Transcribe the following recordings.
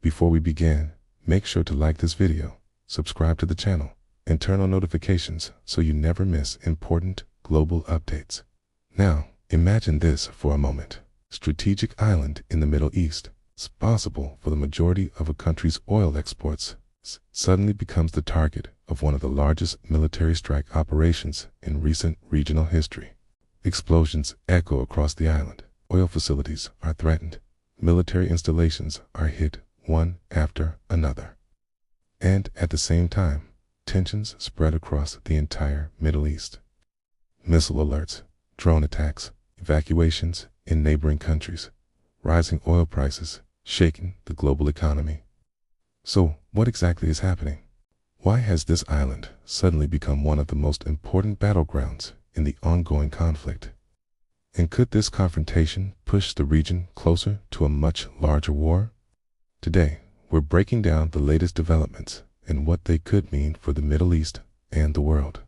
Before we begin, make sure to like this video, subscribe to the channel, and turn on notifications so you never miss important global updates. Now, imagine this for a moment. Strategic island in the Middle East, responsible for the majority of a country's oil exports, suddenly becomes the target of one of the largest military strike operations in recent regional history. Explosions echo across the island. Oil facilities are threatened. Military installations are hit one after another. And at the same time, tensions spread across the entire Middle East. Missile alerts, drone attacks, evacuations in neighboring countries, rising oil prices shaking the global economy. So, what exactly is happening? Why has this island suddenly become one of the most important battlegrounds in the ongoing conflict? And could this confrontation push the region closer to a much larger war? Today, we're breaking down the latest developments and what they could mean for the Middle East and the world.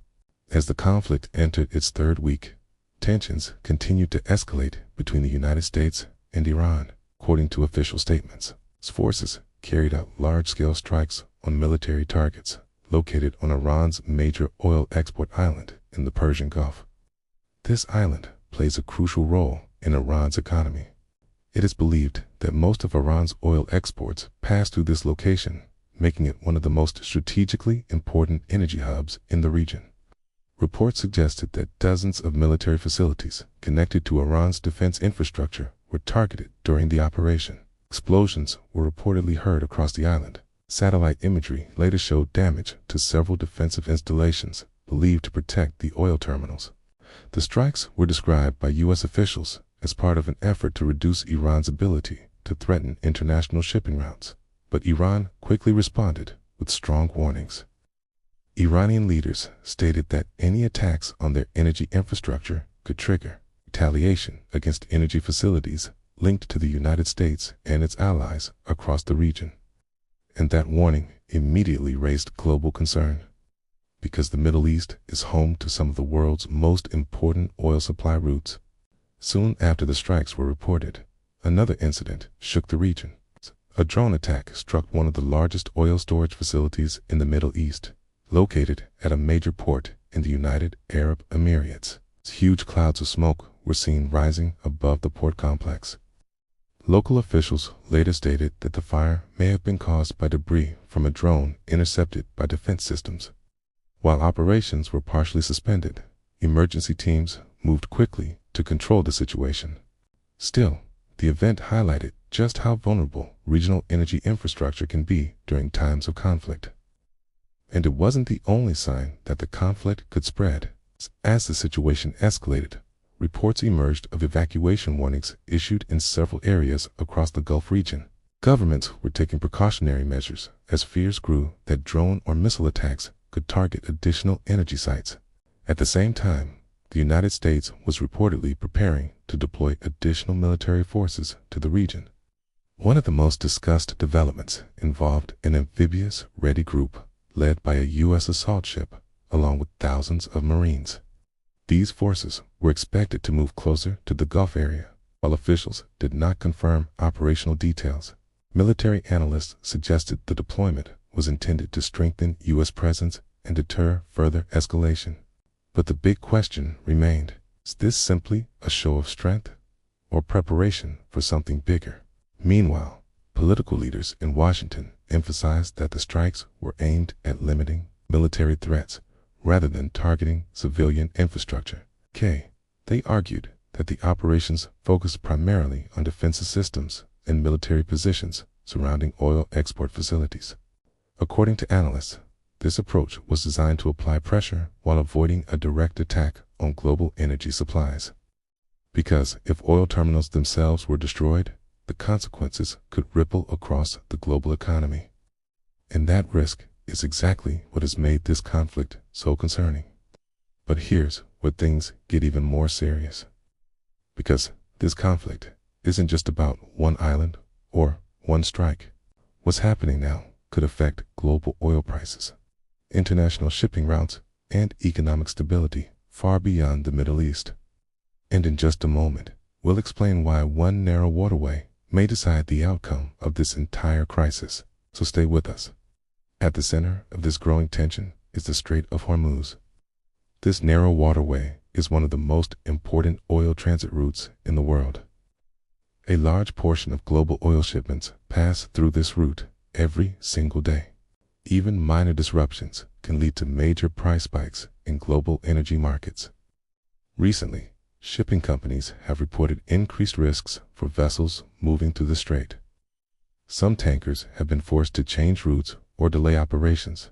As the conflict entered its third week, tensions continued to escalate between the United States and Iran. According to official statements, its forces carried out large-scale strikes on military targets located on Iran's major oil export island in the Persian Gulf. This island plays a crucial role in Iran's economy. It is believed that most of Iran's oil exports pass through this location, making it one of the most strategically important energy hubs in the region. Reports suggested that dozens of military facilities connected to Iran's defense infrastructure were targeted during the operation. Explosions were reportedly heard across the island. Satellite imagery later showed damage to several defensive installations believed to protect the oil terminals. The strikes were described by U.S. officials as part of an effort to reduce Iran's ability to threaten international shipping routes, but Iran quickly responded with strong warnings. Iranian leaders stated that any attacks on their energy infrastructure could trigger retaliation against energy facilities linked to the United States and its allies across the region. And that warning immediately raised global concern, because the Middle East is home to some of the world's most important oil supply routes. Soon after the strikes were reported, another incident shook the region. A drone attack struck one of the largest oil storage facilities in the Middle East, located at a major port in the United Arab Emirates. Huge clouds of smoke were seen rising above the port complex. Local officials later stated that the fire may have been caused by debris from a drone intercepted by defense systems. While operations were partially suspended, emergency teams moved quickly to control the situation. Still, the event highlighted just how vulnerable regional energy infrastructure can be during times of conflict. And it wasn't the only sign that the conflict could spread. As the situation escalated, reports emerged of evacuation warnings issued in several areas across the Gulf region. Governments were taking precautionary measures as fears grew that drone or missile attacks could target additional energy sites. At the same time, the United States was reportedly preparing to deploy additional military forces to the region. One of the most discussed developments involved an amphibious ready group led by a U.S. assault ship along with thousands of Marines. These forces were expected to move closer to the Gulf area, while officials did not confirm operational details. Military analysts suggested the deployment was intended to strengthen U.S. presence and deter further escalation. But the big question remained: is this simply a show of strength or preparation for something bigger? Meanwhile, political leaders in Washington emphasized that the strikes were aimed at limiting military threats rather than targeting civilian infrastructure. They argued that the operations focused primarily on defensive systems and military positions surrounding oil export facilities. According to analysts, this approach was designed to apply pressure while avoiding a direct attack on global energy supplies. Because if oil terminals themselves were destroyed, the consequences could ripple across the global economy. And that risk is exactly what has made this conflict so concerning. But here's where things get even more serious. Because this conflict isn't just about one island or one strike. What's happening now could affect global oil prices, international shipping routes, and economic stability far beyond the Middle East. And in just a moment, we'll explain why one narrow waterway may decide the outcome of this entire crisis, so stay with us. At the center of this growing tension is the Strait of Hormuz. This narrow waterway is one of the most important oil transit routes in the world. A large portion of global oil shipments pass through this route every single day. Even minor disruptions can lead to major price spikes in global energy markets. Recently, shipping companies have reported increased risks for vessels moving through the strait. Some tankers have been forced to change routes or delay operations.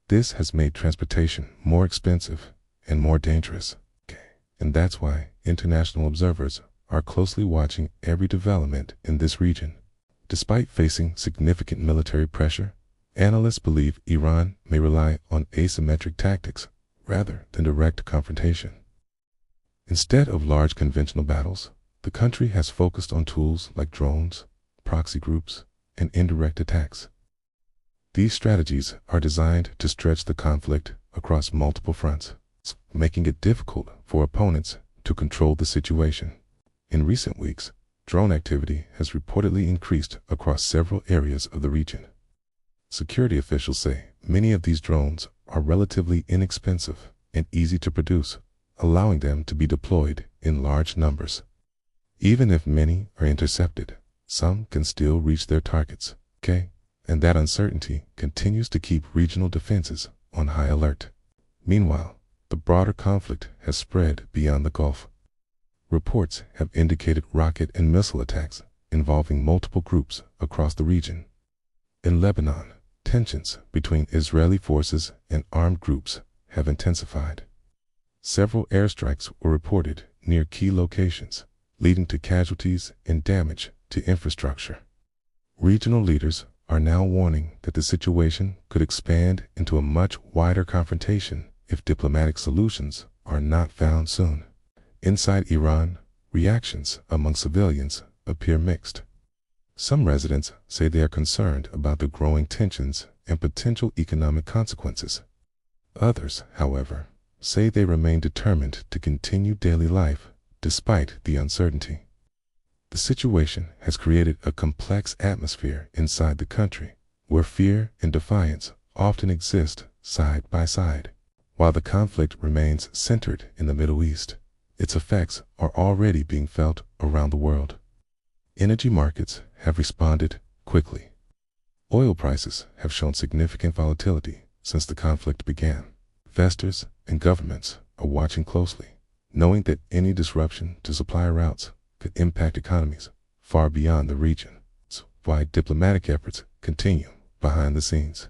This has made transportation more expensive and more dangerous. And that's why international observers are closely watching every development in this region. Despite facing significant military pressure, analysts believe Iran may rely on asymmetric tactics rather than direct confrontation. Instead of large conventional battles, the country has focused on tools like drones, proxy groups, and indirect attacks. These strategies are designed to stretch the conflict across multiple fronts, making it difficult for opponents to control the situation. In recent weeks, drone activity has reportedly increased across several areas of the region. Security officials say many of these drones are relatively inexpensive and easy to produce, allowing them to be deployed in large numbers. Even if many are intercepted, some can still reach their targets, and that uncertainty continues to keep regional defenses on high alert. Meanwhile, the broader conflict has spread beyond the Gulf. Reports have indicated rocket and missile attacks involving multiple groups across the region. In Lebanon, tensions between Israeli forces and armed groups have intensified. Several airstrikes were reported near key locations, leading to casualties and damage to infrastructure. Regional leaders are now warning that the situation could expand into a much wider confrontation if diplomatic solutions are not found soon. Inside Iran, reactions among civilians appear mixed. Some residents say they are concerned about the growing tensions and potential economic consequences. Others, however, say they remain determined to continue daily life despite the uncertainty. The situation has created a complex atmosphere inside the country, where fear and defiance often exist side by side. While the conflict remains centered in the Middle East, its effects are already being felt around the world. Energy markets have responded quickly. Oil prices have shown significant volatility since the conflict began. Investors and governments are watching closely, knowing that any disruption to supply routes could impact economies far beyond the region. That's why diplomatic efforts continue behind the scenes.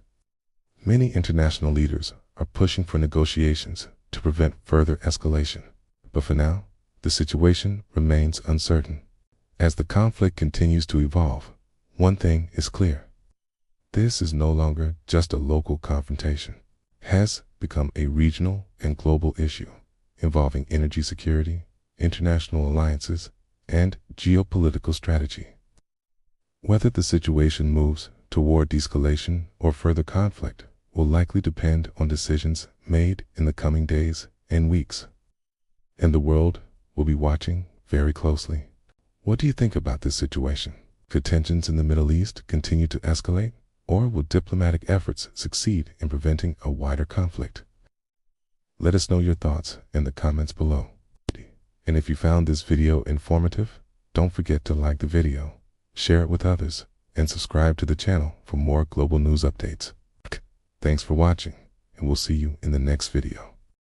Many international leaders are pushing for negotiations to prevent further escalation. But for now, the situation remains uncertain. As the conflict continues to evolve, one thing is clear. This is no longer just a local confrontation. It has become a regional and global issue involving energy security, international alliances, and geopolitical strategy. Whether the situation moves toward de-escalation or further conflict will likely depend on decisions made in the coming days and weeks. And the world will be watching very closely. What do you think about this situation? Could tensions in the Middle East continue to escalate, or will diplomatic efforts succeed in preventing a wider conflict? Let us know your thoughts in the comments below. And if you found this video informative, don't forget to like the video, share it with others, and subscribe to the channel for more global news updates. Thanks for watching, and we'll see you in the next video.